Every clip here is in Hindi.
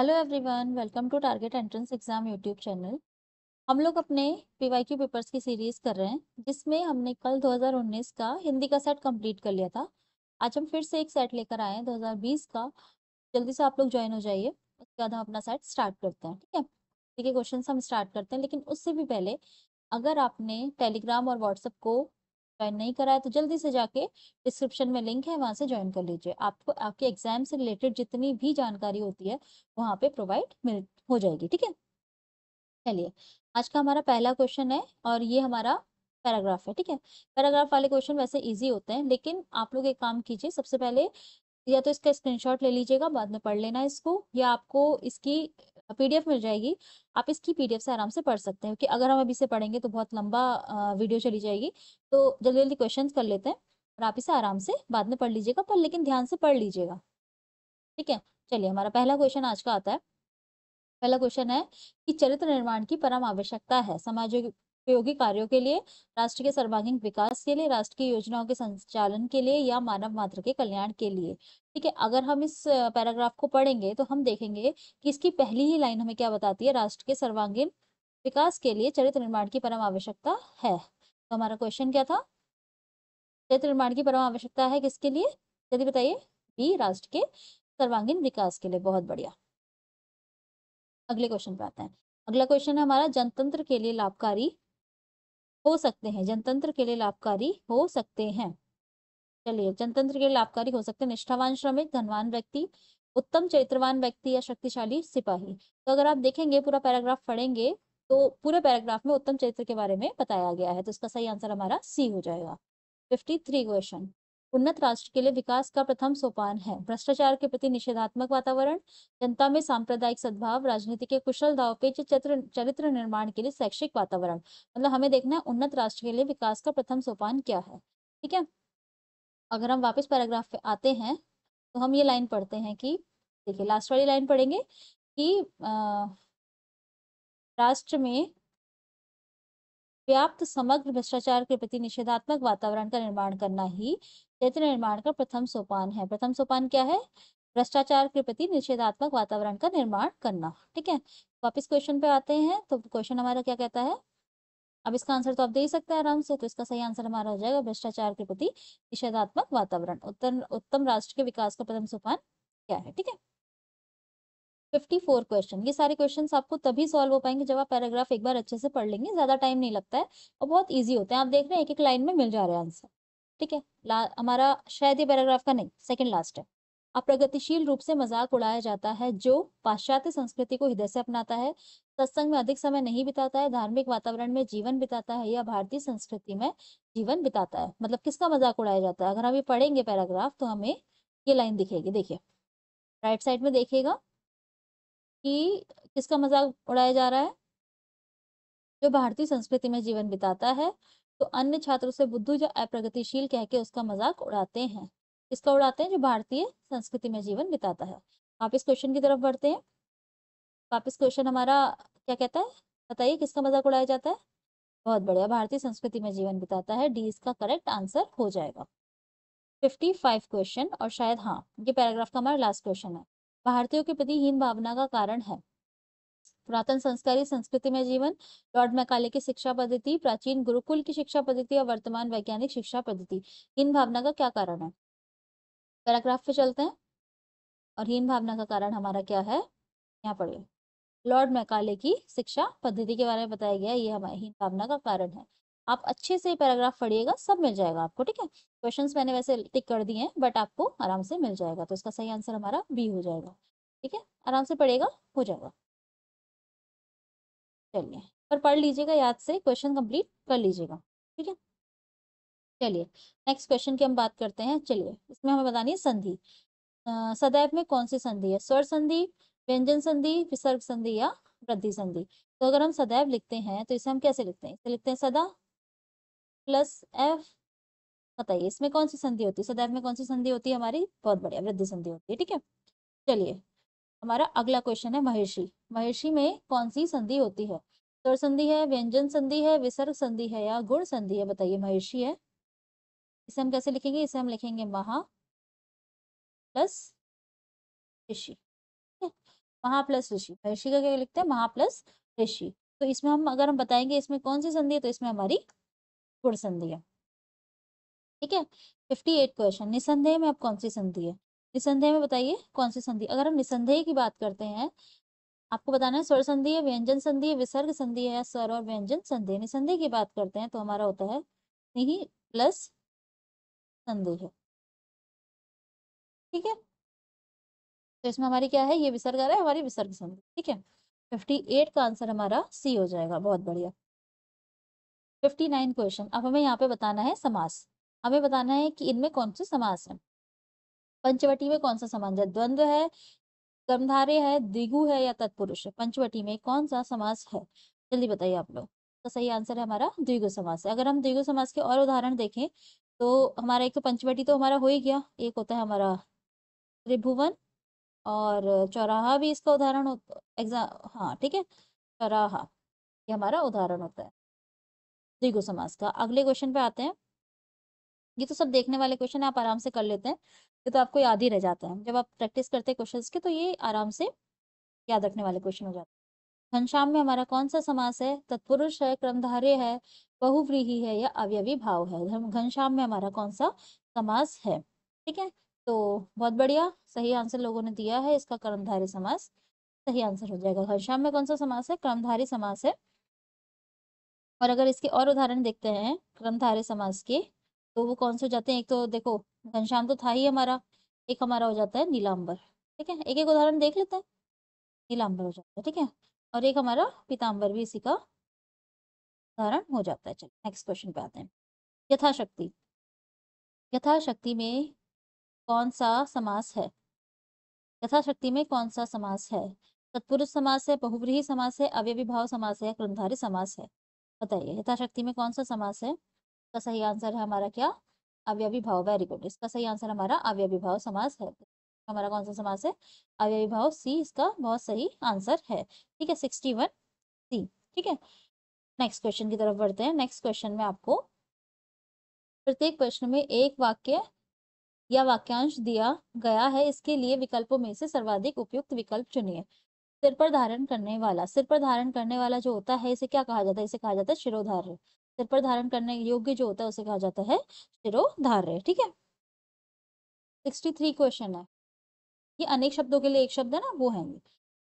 Hello everyone, welcome to Target Entrance Exam YouTube channel. हम लोग अपने पीवाईक्यू पेपर्स की सीरीज कर रहे हैं, जिसमें हमने कल 2019 का हिंदी का सेट कंप्लीट कर लिया था। आज हम फिर से एक सेट लेकर आए हैं 2020 का। जल्दी से आप लोग ज्वाइन हो जाइए, उसके बाद हम अपना सेट स्टार्ट करते हैं। ठीक है, ठीक है, क्वेश्चन हम स्टार्ट करते हैं, लेकिन उससे भी पहले अगर आपने टेलीग्राम और व्हाट्सएप को ज्वाइन नहीं करा है तो जल्दी से जाके डिस्क्रिप्शन में लिंक है, वहां से ज्वाइन कर लीजिए। आपको आपके एग्जाम से रिलेटेड जितनी भी जानकारी होती है वहां पे प्रोवाइड मिल हो जाएगी। ठीक है, चलिए, आज का हमारा पहला क्वेश्चन है और ये हमारा पैराग्राफ है। ठीक है, पैराग्राफ वाले क्वेश्चन वैसे इजी होते हैं, लेकिन आप लोग एक काम कीजिए, सबसे पहले या तो इसका स्क्रीनशॉट ले लीजिएगा, बाद में पढ़ लेना इसको, या आपको इसकी पीडीएफ मिल जाएगी। आप इसकी पीडीएफ से आराम से पढ़ सकते हैं, क्योंकि अगर हम अभी से पढ़ेंगे तो बहुत लंबा वीडियो चली जाएगी। तो जल्दी जल्दी क्वेश्चन कर लेते हैं और आप इसे आराम से बाद में पढ़ लीजिएगा, पर लेकिन ध्यान से पढ़ लीजिएगा। ठीक है, चलिए, हमारा पहला क्वेश्चन आज का आता है। पहला क्वेश्चन है कि चरित्र निर्माण की परम आवश्यकता है समाजोपयोगी कार्यों के लिए, राष्ट्र के सर्वांगीण विकास के लिए, राष्ट्र की योजनाओं के संचालन के लिए, या मानव मात्र के कल्याण के लिए। ठीक है, अगर हम इस पैराग्राफ को पढ़ेंगे तो हम देखेंगे कि इसकी पहली ही लाइन हमें क्या बताती है, राष्ट्र के सर्वांगीण विकास के लिए चरित्र निर्माण की परम आवश्यकता है। तो हमारा क्वेश्चन क्या था, चरित्र निर्माण की परम आवश्यकता है किसके लिए, जल्दी बताइए। बी, राष्ट्र के सर्वांगीण विकास के लिए। बहुत बढ़िया, अगले क्वेश्चन पे आते हैं। अगला क्वेश्चन है हमारा, जनतंत्र के लिए लाभकारी हो सकते हैं, जनतंत्र के लिए लाभकारी हो सकते हैं। चलिए, जनतंत्र के लिए लाभकारी हो सकते हैं निष्ठावान श्रमिक, धनवान व्यक्ति, उत्तम चरित्रवान व्यक्ति, या शक्तिशाली सिपाही। तो अगर आप देखेंगे, पूरा पैराग्राफ पढ़ेंगे तो पूरे पैराग्राफ में उत्तम चरित्र के बारे में बताया गया है, तो इसका सही आंसर हमारा सी हो जाएगा। 53 क्वेश्चन, उन्नत राष्ट्र के लिए विकास का प्रथम सोपान है भ्रष्टाचार के प्रति निषेधात्मक वातावरण, जनता में सांप्रदायिक सद्भाव, राजनीति के कुशल दांवपेच, चरित्र निर्माण के लिए शैक्षिक वातावरण। मतलब हमें देखना है उन्नत राष्ट्र के लिए विकास का प्रथम सोपान क्या है। ठीक है, अगर हम वापस पैराग्राफ पे आते हैं तो हम ये लाइन पढ़ते हैं कि, देखिए लास्ट वाली लाइन पढ़ेंगे कि राष्ट्र में व्याप्त समग्र भ्रष्टाचार के प्रति निषेधात्मक वातावरण का निर्माण करना ही चरित्र निर्माण का प्रथम सोपान है। प्रथम सोपान क्या है, भ्रष्टाचार के प्रति निषेधात्मक वातावरण का निर्माण करना। ठीक है, वापस क्वेश्चन पे आते हैं, तो क्वेश्चन हमारा क्या कहता है। अब इसका आंसर तो आप दे ही सकते हैं आराम से, तो इसका सही आंसर हमारा हो जाएगा भ्रष्टाचार के प्रति निषेधात्मक वातावरण। उत्तम राष्ट्र के विकास का प्रथम सोपान क्या है। ठीक है, 54 क्वेश्चन, ये सारे क्वेश्चन आपको तभी सॉल्व हो पाएंगे जब आप पैराग्राफ एक बार अच्छे से पढ़ लेंगे, ज्यादा टाइम नहीं लगता है और बहुत इजी होते हैं। आप देख रहे हैं एक एक लाइन में मिल जा रहे हैं आंसर। ठीक है, हमारा शायद ये पैराग्राफ का नहीं, सेकंड लास्ट है। अप्रगतिशील रूप से मजाक उड़ाया जाता है जो पाश्चात्य संस्कृति को हृदय से अपनाता है, सत्संग में अधिक समय नहीं बिताता है, धार्मिक वातावरण में जीवन बिताता है, या भारतीय संस्कृति में जीवन बिताता है। मतलब किसका मजाक उड़ाया जाता है, अगर हम ये पढ़ेंगे पैराग्राफ तो हमें ये लाइन दिखेगी। देखिए, राइट साइड में देखिएगा कि किसका मजाक उड़ाया जा रहा है, जो भारतीय संस्कृति में जीवन बिताता है। तो अन्य छात्रों से बुद्धू या अप्रगतिशील कह के उसका मजाक उड़ाते हैं। किसका उड़ाते हैं, जो भारतीय संस्कृति में जीवन बिताता है। आप इस क्वेश्चन की तरफ बढ़ते हैं। वापिस क्वेश्चन हमारा क्या कहता है, बताइए किसका मजाक उड़ाया जाता है। बहुत बढ़िया, भारतीय संस्कृति में जीवन बिताता है, डी इसका करेक्ट आंसर हो जाएगा। 55 क्वेश्चन, और शायद हाँ ये पैराग्राफ का हमारा लास्ट क्वेश्चन है। भारतीयों के प्रति हीन भावना का कारण है पुरातन संस्कारी संस्कृति में जीवन, लॉर्ड मैकाले की शिक्षा पद्धति, प्राचीन गुरुकुल की शिक्षा पद्धति, और वर्तमान वैज्ञानिक शिक्षा पद्धति। हीन भावना का क्या कारण है, पैराग्राफ पे चलते हैं। और हीन भावना का कारण हमारा क्या है, यहाँ पढ़िए, लॉर्ड मैकाले की शिक्षा पद्धति के बारे में बताया गया है, ये हमारी हीन भावना का कारण है। आप अच्छे से पैराग्राफ पढ़िएगा, सब मिल जाएगा आपको। ठीक है, क्वेश्चंस मैंने वैसे टिक कर दिए हैं, बट आपको आराम से मिल जाएगा, तो इसका सही आंसर हमारा बी हो जाएगा। ठीक है, आराम से पढ़िएगा, हो जाएगा। चलिए, पर पढ़ लीजिएगा, याद से क्वेश्चन कंप्लीट कर लीजिएगा। ठीक है, चलिए नेक्स्ट क्वेश्चन की हम बात करते हैं। चलिए, इसमें हमें बतानी है संधि। सदैव में कौन सी संधि है, स्वर संधि, व्यंजन संधि, विसर्ग संधि, या वृद्धि संधि। तो अगर हम सदैव लिखते हैं तो इसे हम कैसे लिखते हैं, इसे लिखते हैं सदा प्लस एफ। बताइए इसमें कौन सी संधि होती है, सदैव में कौन सी संधि होती है हमारी, बहुत बढ़िया, वृद्धि संधि होती है। ठीक है, चलिए, हमारा अगला क्वेश्चन है महर्षि। महर्षि में कौन सी संधि होती है, स्वर संधि है, व्यंजन संधि है, विसर्ग संधि है, या गुण संधि है। बताइए, महर्षि है, इसे हम कैसे लिखेंगे, इसे हम लिखेंगे महा प्लस ऋषि। ठीक है? महा प्लस ऋषि, ऋषि का क्या लिखते हैं, महा प्लस ऋषि। तो इसमें हम अगर हम बताएंगे इसमें कौन सी संधि है, तो इसमें हमारी गुण संधि है। ठीक है। 58 क्वेश्चन, निसंदेह में अब कौन सी संधि है, निसंदेह में बताइए कौन सी संधि। अगर हम निसंदेह की बात करते हैं, आपको बताना है स्वर संधि है, व्यंजन संधि है, विसर्ग संधि है, या स्वर और व्यंजन संधि। निसंधि की बात करते हैं तो हमारा होता है नहीं प्लस संधि है। ठीक है। तो इसमें हमारी क्या है, ये विसर्ग आ रहा है, हमारी विसर्ग संधि। ठीक है। 58 का आंसर हमारा सी हो जाएगा, बहुत बढ़िया। 59 क्वेश्चन, अब हमें यहाँ पे बताना है समास। हमें बताना है कि इनमें कौन से समास है। पंचवटी में कौन सा समास है, द्वंद्व है, कर्मधारय है, द्विगु है, या तत्पुरुष है। पंचवटी में कौन सा समास है, जल्दी बताइए आप लोग। तो सही आंसर है हमारा द्विगु समास है। अगर हम द्विगु समास के और उदाहरण देखें तो हमारा एक तो पंचवटी तो हमारा हो ही गया, एक होता है हमारा त्रिभुवन, और चौराहा भी इसका उदाहरण होता एग्जाम, हाँ ठीक है, चौराहा ये हमारा उदाहरण होता है द्विगु समास का। अगले क्वेश्चन पे आते हैं। ये तो सब देखने वाले क्वेश्चन आप आराम से कर लेते हैं, ये तो आपको याद ही रह जाता है जब आप प्रैक्टिस करते हैं क्वेश्चंस के, तो ये आराम से याद रखने वाले क्वेश्चन हो जाते हैं। घनश्याम में हमारा कौन सा समास है, तत्पुरुष है, क्रमधारय है, बहुव्रीहि है, या अवयवी भाव है। घनश्याम में हमारा कौन सा समास है। ठीक है। तो बहुत बढ़िया, सही आंसर लोगों ने दिया है, इसका कर्मधारय समास सही आंसर हो जाएगा। घनश्याम में कौन सा समास है, कर्मधारय समास है। और अगर इसके और उदाहरण देखते हैं कर्मधारय समास के, तो वो कौन से हो जाते हैं, एक तो देखो घनश्याम तो था ही हमारा, एक हमारा हो जाता है नीलांबर। ठीक है, एक एक उदाहरण देख लेते हैं। नीलांबर हो जाता है, ठीक है, और एक हमारा पीतांबर भी इसी का उदाहरण हो जाता है। चलिए नेक्स्ट क्वेश्चन पे आते हैं। यथाशक्ति, यथाशक्ति में कौन सा समास है, यथाशक्ति में कौन सा समास है। तत्पुरुष समास है, बहुव्रीहि समास है, अव्ययी भाव समास है, या कर्मधारय समास है। बताइए यथाशक्ति में कौन सा समास है। इसका सही आंसर है हमारा क्या, अवयवी भाव। वेरी गुड, इसका सही आंसर हमारा अवयवी भाव समास है। हमारा कौन सा समास है, अवयवी भाव, सी इसका बहुत सही आंसर है। ठीक है, 61 सी। ठीक है, नेक्स्ट क्वेश्चन की तरफ बढ़ते हैं। नेक्स्ट क्वेश्चन में आपको प्रत्येक प्रश्न में एक वाक्य या वाक्यांश दिया गया है, इसके लिए विकल्पों में से सर्वाधिक उपयुक्त विकल्प चुनिए। सिर पर धारण करने वाला, सिर पर धारण करने वाला जो होता है इसे क्या कहा जाता है, इसे कहा जाता है शिरोधार्य। सिर पर धारण करने योग्य जो होता है उसे कहा जाता है शिरोधार्य। ठीक है। 63 क्वेश्चन है, ये अनेक शब्दों के लिए एक शब्द है ना, वो है ये।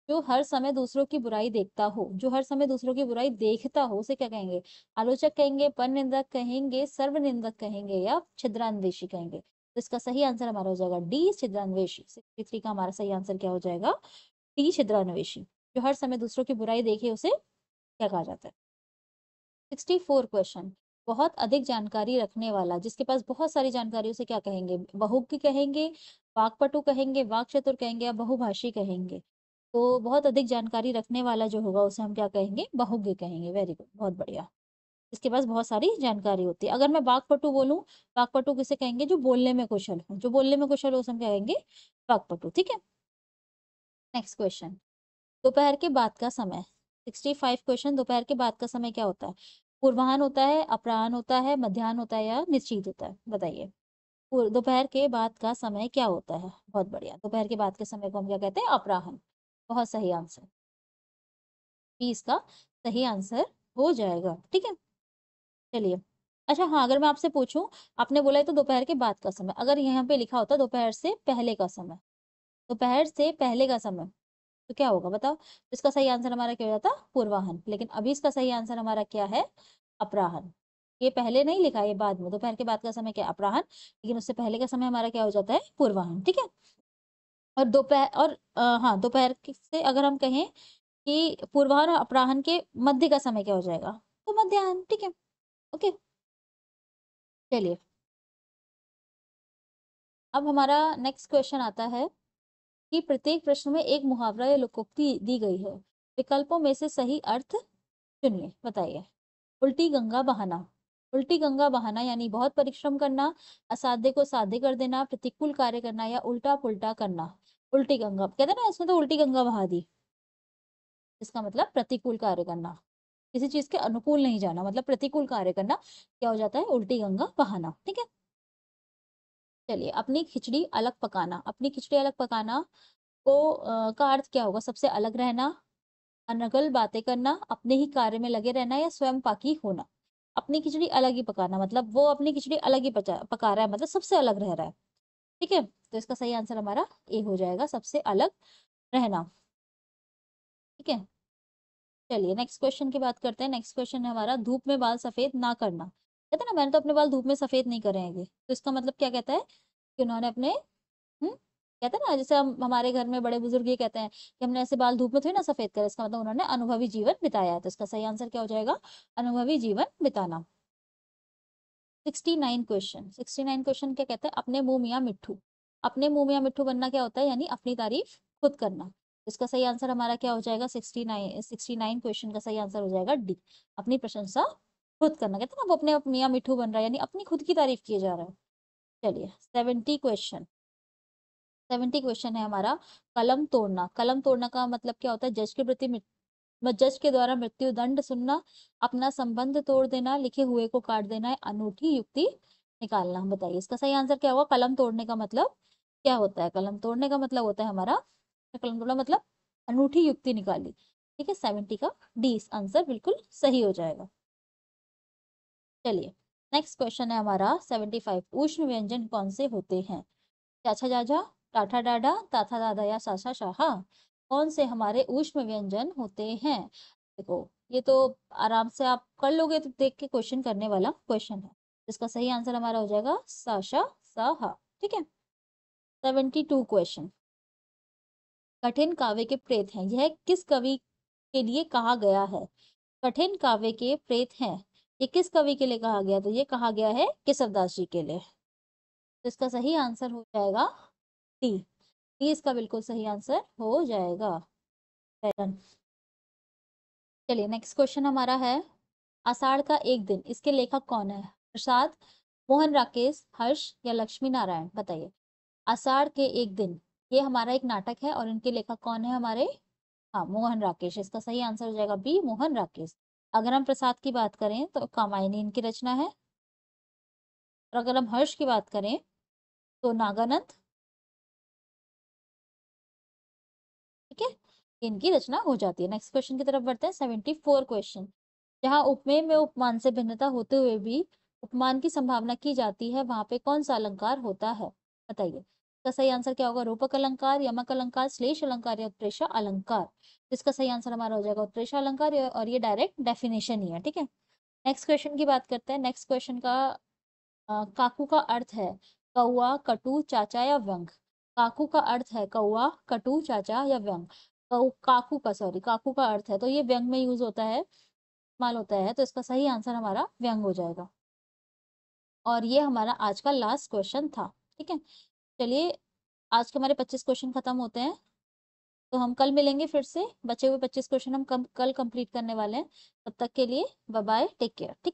जो हर समय दूसरों की बुराई देखता हो, जो हर समय दूसरों की बुराई देखता हो, उसे क्या कहेंगे, आलोचक कहेंगे, पर निंदक कहेंगे, सर्वनिंदक कहेंगे, या छिद्रान्वेषी कहेंगे। तो इसका सही आंसर हमारा हो जाएगा डी, छिद्रान्वेषी। 63 का हमारा सही आंसर क्या हो जाएगा, डी, छिद्रान्वेषी। जो हर समय दूसरों की बुराई देखे उसे क्या कहा जाता है। 64 क्वेश्चन, बहुत अधिक जानकारी रखने वाला, जिसके पास बहुत सारी जानकारी, उसे क्या कहेंगे, बहुज्ञ कहेंगे, वाक्पटु कहेंगे, वाक्चतुर कहेंगे, या बहुभाषी कहेंगे। तो बहुत अधिक जानकारी रखने वाला जो होगा उसे हम क्या कहेंगे, बहुज्ञ कहेंगे। वेरी गुड, बहुत बढ़िया। इसके पास बहुत सारी जानकारी होती है। अगर मैं वाक्पटु बोलूं, वाक्पटु किसे कहेंगे, जो बोलने में कुशल हो, जो बोलने में कुशल हो उसे हम क्या कहेंगे, वाक्पटु। ठीक है। नेक्स्ट क्वेश्चन, दोपहर के बाद का समय। 65 क्वेश्चन, दोपहर के बाद का समय क्या होता है, पूर्वाह्न होता है, अपराह्न होता है, मध्याह्न होता है, या निश्चित होता है। बताइए दोपहर के बाद का समय क्या होता है। बहुत बढ़िया, दोपहर के बाद के समय को हम क्या कहते हैं, अपराह्न। बहुत सही आंसर, भी इसका सही आंसर हो जाएगा। ठीक है। चलिए, अच्छा हाँ, अगर मैं आपसे पूछूं, आपने बोला है तो दोपहर के बाद का समय, अगर यहाँ पे लिखा होता दोपहर से पहले का समय, दोपहर से पहले का समय, तो क्या होगा बताओ। इसका सही आंसर हमारा क्या हो जाता, पूर्वाह्न। लेकिन अभी इसका सही आंसर हमारा क्या है, अपराह्न। ये पहले नहीं लिखा, ये बाद में, दोपहर के बाद का समय क्या, अपराह्न, लेकिन उससे पहले का समय हमारा क्या हो जाता है, पूर्वाह्न। ठीक है। और दोपहर और हाँ, दोपहर से अगर हम कहें कि पूर्वाह्न और अपराह्न के मध्य का समय क्या हो जाएगा, तो मध्याह्न। ठीक है। ओके, चलिए अब हमारा नेक्स्ट क्वेश्चन आता है कि प्रत्येक प्रश्न में एक मुहावरा या लोकोक्ति दी गई है, विकल्पों में से सही अर्थ चुनिए। बताइए। उल्टी गंगा बहाना, उल्टी गंगा बहाना यानी बहुत परिश्रम करना, असाध्य को साध्य कर देना, प्रतिकूल कार्य करना, या उल्टा पुल्टा करना। उल्टी गंगा कहते हैं ना, इसमें तो उल्टी गंगा बहा दी, इसका मतलब प्रतिकूल कार्य करना, किसी चीज के अनुकूल नहीं जाना, मतलब प्रतिकूल कार्य करना क्या हो जाता है, उल्टी गंगा बहाना। ठीक है। चलिए, अपनी खिचड़ी अलग पकाना, अपनी खिचड़ी अलग पकाना का अर्थ क्या होगा? सबसे अलग रहना, अनर्गल बातें करना, अपने ही कार्य में लगे रहना या स्वयं पाकी होना। अपनी खिचड़ी अलग ही पकाना, मतलब वो अपनी खिचड़ी अलग ही पका रहा है, मतलब सबसे अलग रह रहा है। ठीक है, तो इसका सही आंसर हमारा ए हो जाएगा, सबसे अलग रहना। ठीक है, चलिए नेक्स्ट क्वेश्चन की बात करते हैं। नेक्स्ट क्वेश्चन है हमारा, धूप में बाल सफेद ना करना। कहते हैं ना, मैंने तो अपने बाल धूप में सफेद नहीं करेंगे, तो इसका मतलब क्या कहता है कि उन्होंने अपने कहते हैं ना, जैसे हम हमारे घर में बड़े बुजुर्ग ये कहते हैं कि हमने ऐसे बाल धूप में थोड़ी ना सफेद करे, इसका मतलब उन्होंने अनुभवी जीवन बिताया है। तो इसका सही आंसर क्या हो जाएगा? अनुभवी जीवन बिताना। 69 क्वेश्चन। 69 क्वेश्चन क्या कहते हैं? अपने मुंह मियाँ मिट्ठू। अपने मुंह मियाँ मिट्ठू बनना क्या होता है? यानी अपनी तारीफ खुद करना। इसका सही आंसर हमारा क्या हो जाएगा? 69 क्वेश्चन का सही आंसर हो जाएगा डी, अपनी प्रशंसा खुद करना। कहते हैं ना, वो अपने मियाँ मिट्ठू बन रहा है, यानी अपनी खुद की तारीफ किए जा रहा है। चलिए 70 क्वेश्चन। 70 क्वेश्चन है हमारा, कलम तोड़ना। कलम तोड़ना का मतलब क्या होता है? जज के प्रति जज के द्वारा मृत्यु दंड सुनना, अपना संबंध तोड़ देना, लिखे हुए को काट देना है, अनूठी युक्ति निकालना। बताइए इसका सही आंसर क्या होगा? कलम तोड़ने का मतलब क्या होता है? कलम तोड़ने का मतलब होता है हमारा, कलम तोड़ना मतलब अनूठी युक्ति निकाली। ठीक है, 70 का डी आंसर बिल्कुल सही हो जाएगा। चलिए नेक्स्ट क्वेश्चन है हमारा 75, उष्ण व्यंजन कौन से होते हैं? चाचा जाजा, टाठा डाडा, ताथा दादा या सासा शाहा। कौन से हमारे ऊष्म व्यंजन होते हैं? देखो, ये तो आराम से आप कर लोगे, तो देख के क्वेश्चन करने वाला क्वेश्चन है। इसका सही आंसर हमारा हो जाएगा साशा साहा। ठीक है, 72 क्वेश्चन, कठिन काव्य के प्रेत हैं, यह किस कवि के लिए कहा गया है? कठिन काव्य के प्रेत हैं, ये किस कवि के लिए कहा गया? तो ये कहा गया है केशवदास जी के लिए। तो इसका सही आंसर हो जाएगा डी। डी इसका बिल्कुल सही आंसर हो जाएगा। पैटर्न। चलिए नेक्स्ट क्वेश्चन हमारा है, आषाढ़ का एक दिन, इसके लेखक कौन है? प्रसाद, मोहन राकेश, हर्ष या लक्ष्मी नारायण। बताइए, आषाढ़ के एक दिन, ये हमारा एक नाटक है और इनके लेखक कौन है हमारे? हाँ, मोहन राकेश। इसका सही आंसर हो जाएगा बी, मोहन राकेश। अगर हम प्रसाद की बात करें तो कामायनी इनकी रचना है, और अगर हम हर्ष की बात करें तो नागानंद। ठीक है, इनकी रचना हो जाती है। नेक्स्ट क्वेश्चन की तरफ बढ़ते हैं। 74 क्वेश्चन, जहाँ उपमेय में उपमान से भिन्नता होते हुए भी उपमान की संभावना की जाती है, वहां पे कौन सा अलंकार होता है? बताइए, इसका सही आंसर क्या होगा? रूपक अलंकार, यमक अलंकार, श्लेष अलंकार या उत्प्रेक्षा अलंकार। इसका सही आंसर हमारा हो जाएगा उत्प्रेक्षा अलंकार, और ये डायरेक्ट डेफिनेशन ही है। ठीक है, नेक्स्ट क्वेश्चन की बात करते हैं। नेक्स्ट क्वेश्चन का काकू का अर्थ है कौआ, कटु, चाचा या व्यंग। काकू का अर्थ है कौआ, कटु, चाचा या व्यंग। काकू का अर्थ है, तो ये व्यंग में यूज होता है, इस्तेमाल होता है, तो इसका सही आंसर हमारा व्यंग हो जाएगा। और ये हमारा आज का लास्ट क्वेश्चन था। ठीक है, चलिए आज के हमारे 25 क्वेश्चन खत्म होते हैं, तो हम कल मिलेंगे फिर से। बचे हुए 25 क्वेश्चन हम कल कंप्लीट करने वाले हैं। तब तक के लिए बाय बाय, टेक केयर। ठीक है।